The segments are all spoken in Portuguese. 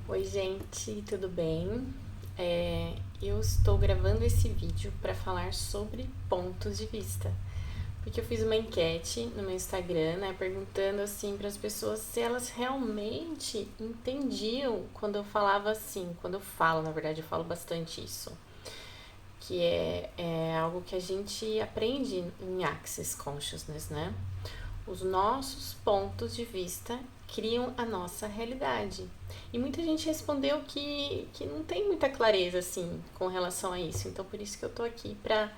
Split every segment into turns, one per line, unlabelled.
Oi, gente, tudo bem? Eu estou gravando esse vídeo para falar sobre pontos de vista, porque eu fiz uma enquete no meu Instagram, né, perguntando assim para as pessoas se elas realmente entendiam quando eu falava assim, quando eu falo, na verdade, eu falo bastante isso, que é algo que a gente aprende em Access Consciousness, né? Os nossos pontos de vista criam a nossa realidade. E muita gente respondeu que não tem muita clareza assim com relação a isso. Então por isso que eu tô aqui para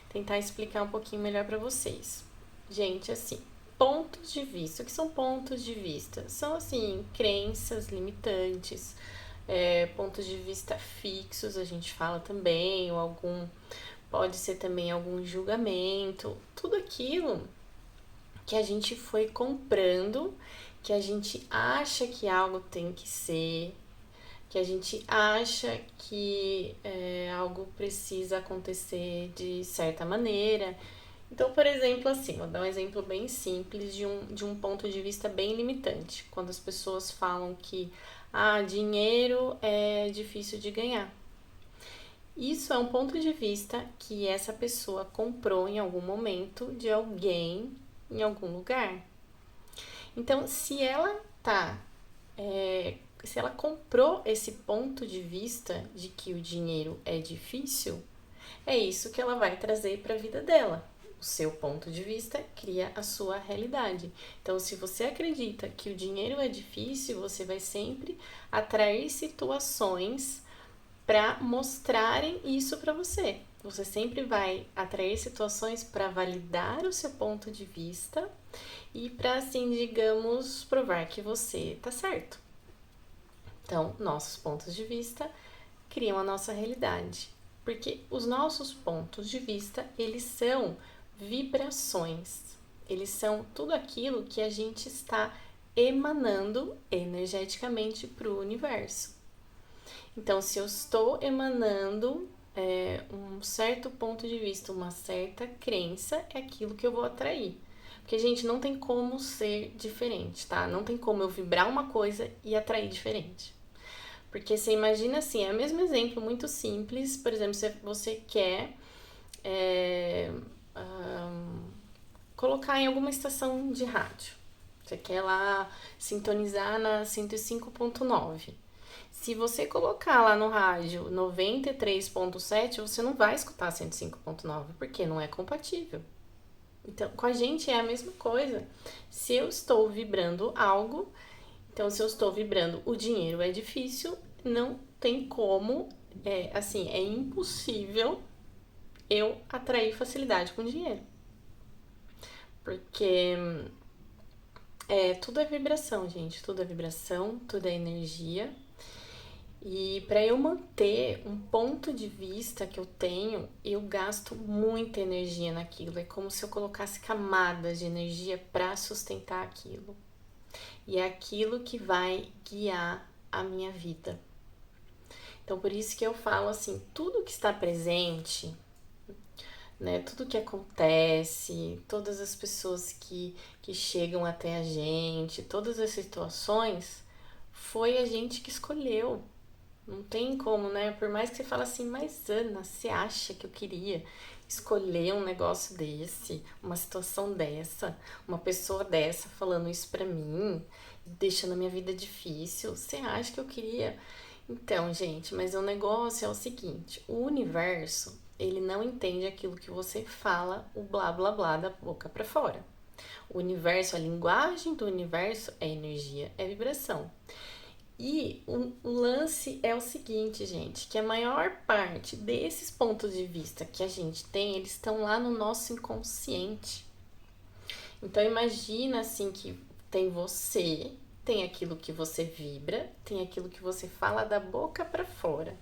tentar explicar um pouquinho melhor para vocês. Gente, assim, pontos de vista. O que são pontos de vista? São assim, crenças limitantes, pontos de vista fixos, a gente fala também, ou algum pode ser também algum julgamento, tudo aquilo que a gente foi comprando, que a gente acha que algo tem que ser, que a gente acha que algo precisa acontecer de certa maneira. Então, por exemplo, assim, vou dar um exemplo bem simples de um ponto de vista bem limitante. Quando as pessoas falam que dinheiro é difícil de ganhar. Isso é um ponto de vista que essa pessoa comprou em algum momento de alguém em algum lugar. Então, se ela comprou esse ponto de vista de que o dinheiro é difícil, é isso que ela vai trazer para a vida dela. O seu ponto de vista cria a sua realidade. Então, se você acredita que o dinheiro é difícil, você vai sempre atrair situações para mostrarem isso para você. Você sempre vai atrair situações para validar o seu ponto de vista e para, assim, digamos, provar que você tá certo. Então, nossos pontos de vista criam a nossa realidade, porque os nossos pontos de vista, eles são vibrações. Eles são tudo aquilo que a gente está emanando energeticamente para o universo. Então, se eu estou emanando um certo ponto de vista, uma certa crença, é aquilo que eu vou atrair. Porque, gente, não tem como ser diferente, tá? Não tem como eu vibrar uma coisa e atrair diferente. Porque você imagina assim, é o mesmo exemplo muito simples. Por exemplo, se você quer é, colocar em alguma estação de rádio. Você quer lá sintonizar na 105.9. Se você colocar lá no rádio 93.7, você não vai escutar 105.9, porque não é compatível. Então, com a gente é a mesma coisa. Se eu estou vibrando algo, então se eu estou vibrando o dinheiro é difícil, não tem como, assim, é impossível eu atrair facilidade com dinheiro. Porque tudo é vibração, gente. Tudo é vibração, tudo é energia. E para eu manter um ponto de vista que eu tenho, eu gasto muita energia naquilo. É como se eu colocasse camadas de energia para sustentar aquilo. E é aquilo que vai guiar a minha vida. Então, por isso que eu falo assim, tudo que está presente, né, tudo que acontece, todas as pessoas que chegam até a gente, todas as situações, foi a gente que escolheu. Não tem como, né? Por mais que você fale assim, mas Ana, você acha que eu queria escolher um negócio desse, uma situação dessa, uma pessoa dessa falando isso pra mim, deixando a minha vida difícil? Você acha que eu queria? Então, gente, mas o negócio é o seguinte: o universo, ele não entende aquilo que você fala, o blá blá blá da boca pra fora. O universo, a linguagem do universo é energia, é vibração. E o lance é o seguinte, gente, que a maior parte desses pontos de vista que a gente tem, eles estão lá no nosso inconsciente. Então imagina assim que tem você, tem aquilo que você vibra, tem aquilo que você fala da boca para fora.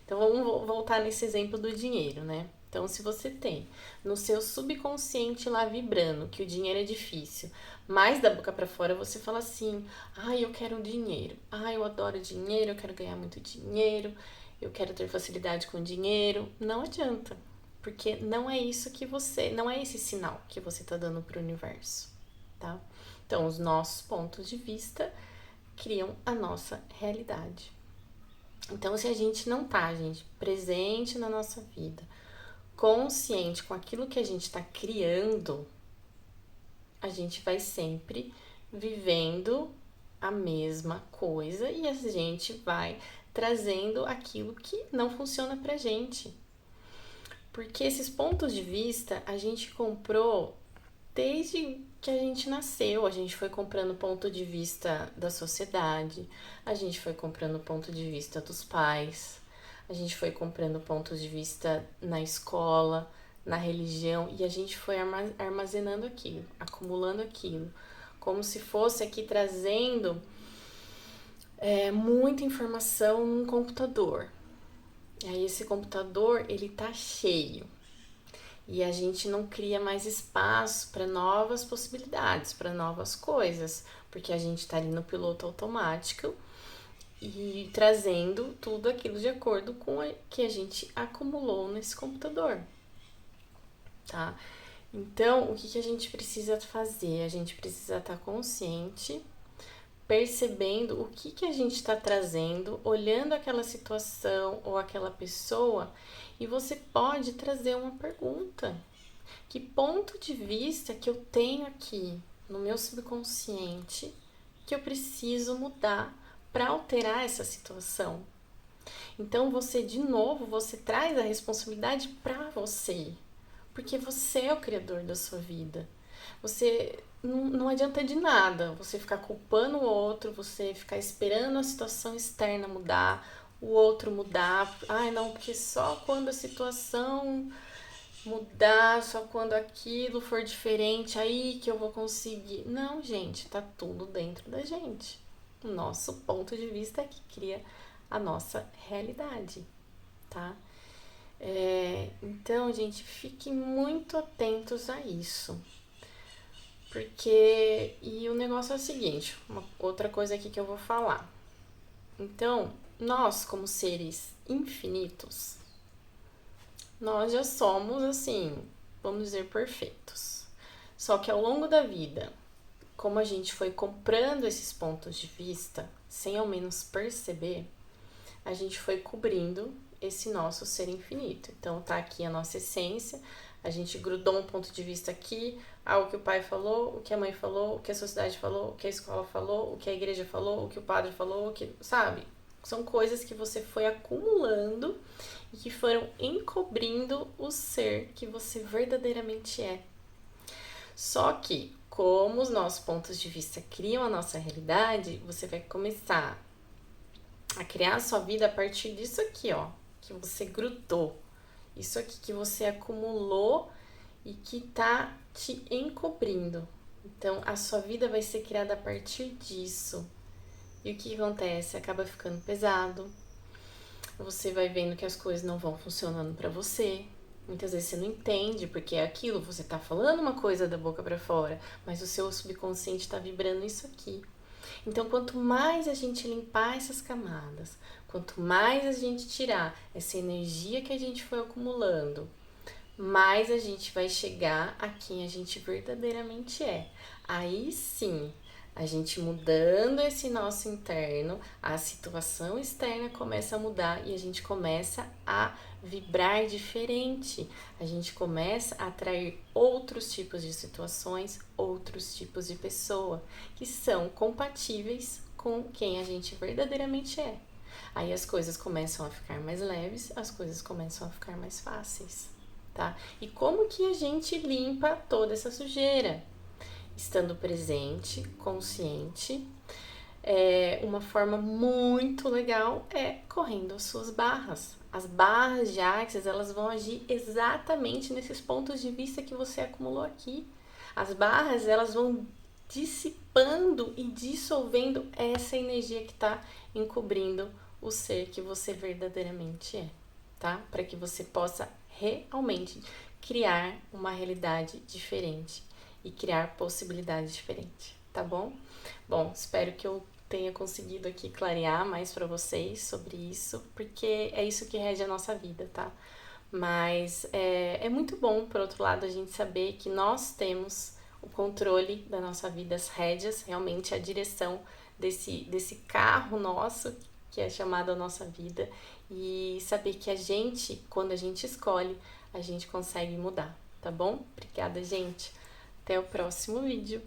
Então vamos voltar nesse exemplo do dinheiro, né? Então, se você tem no seu subconsciente lá vibrando que o dinheiro é difícil, mas da boca para fora você fala assim: ai, eu quero dinheiro, ai, eu adoro dinheiro, eu quero ganhar muito dinheiro, eu quero ter facilidade com dinheiro. Não adianta, porque não é isso que você, não é esse sinal que você tá dando pro universo, tá? Então, os nossos pontos de vista criam a nossa realidade. Então, se a gente não tá, gente, presente na nossa vida, consciente com aquilo que a gente está criando, a gente vai sempre vivendo a mesma coisa e a gente vai trazendo aquilo que não funciona pra gente. Porque esses pontos de vista a gente comprou desde que a gente nasceu. A gente foi comprando ponto de vista da sociedade, a gente foi comprando ponto de vista dos pais, a gente foi comprando pontos de vista na escola, na religião, e a gente foi armazenando aquilo, acumulando aquilo, como se fosse aqui trazendo muita informação num computador. E aí esse computador, ele tá cheio. E a gente não cria mais espaço para novas possibilidades, para novas coisas, porque a gente está ali no piloto automático e trazendo tudo aquilo de acordo com o que a gente acumulou nesse computador, tá? Então, o que a gente precisa fazer? A gente precisa estar consciente, percebendo o que a gente está trazendo, olhando aquela situação ou aquela pessoa, e você pode trazer uma pergunta. Que ponto de vista que eu tenho aqui no meu subconsciente que eu preciso mudar para alterar essa situação? Então você, de novo, você traz a responsabilidade para você, porque você é o criador da sua vida. Você não adianta de nada você ficar culpando o outro, você ficar esperando a situação externa mudar, o outro mudar. Ai, não, porque só quando a situação mudar, só quando aquilo for diferente, aí que eu vou conseguir. Não, gente, tá tudo dentro da gente. O nosso ponto de vista é que cria a nossa realidade, tá? Então, gente, fiquem muito atentos a isso. Porque. E o negócio é o seguinte: uma outra coisa aqui que eu vou falar. Então, nós, como seres infinitos, nós já somos, assim, vamos dizer, perfeitos. Só que ao longo da vida, como a gente foi comprando esses pontos de vista, sem ao menos perceber, a gente foi cobrindo esse nosso ser infinito. Então tá aqui a nossa essência, a gente grudou um ponto de vista aqui, o que o pai falou, o que a mãe falou, o que a sociedade falou, o que a escola falou, o que a igreja falou, o que o padre falou, o que, sabe? São coisas que você foi acumulando e que foram encobrindo o ser que você verdadeiramente é. Só que, como os nossos pontos de vista criam a nossa realidade, você vai começar a criar a sua vida a partir disso aqui, ó, que você grudou. Isso aqui que você acumulou e que tá te encobrindo. Então, a sua vida vai ser criada a partir disso. E o que acontece? Acaba ficando pesado. Você vai vendo que as coisas não vão funcionando para você. Muitas vezes você não entende porque é aquilo, você tá falando uma coisa da boca para fora, mas o seu subconsciente tá vibrando isso aqui. Então, quanto mais a gente limpar essas camadas, quanto mais a gente tirar essa energia que a gente foi acumulando, mais a gente vai chegar a quem a gente verdadeiramente é. Aí sim, a gente mudando esse nosso interno, a situação externa começa a mudar e a gente começa a vibrar diferente. A gente começa a atrair outros tipos de situações, outros tipos de pessoa que são compatíveis com quem a gente verdadeiramente é. Aí as coisas começam a ficar mais leves, as coisas começam a ficar mais fáceis, tá? E como que a gente limpa toda essa sujeira? Estando presente, consciente. Uma forma muito legal é correndo as suas barras. As barras de Axis, elas vão agir exatamente nesses pontos de vista que você acumulou aqui. As barras, elas vão dissipando e dissolvendo essa energia que está encobrindo o ser que você verdadeiramente é, tá? Para que você possa realmente criar uma realidade diferente e criar possibilidades diferentes, tá bom? Bom, espero que eu tenha conseguido aqui clarear mais para vocês sobre isso, porque é isso que rege a nossa vida, tá? Mas é muito bom, por outro lado, a gente saber que nós temos o controle da nossa vida, as rédeas, realmente a direção desse carro nosso que é chamado à nossa vida e saber que a gente, quando a gente escolhe, a gente consegue mudar, tá bom? Obrigada, gente. Até o próximo vídeo.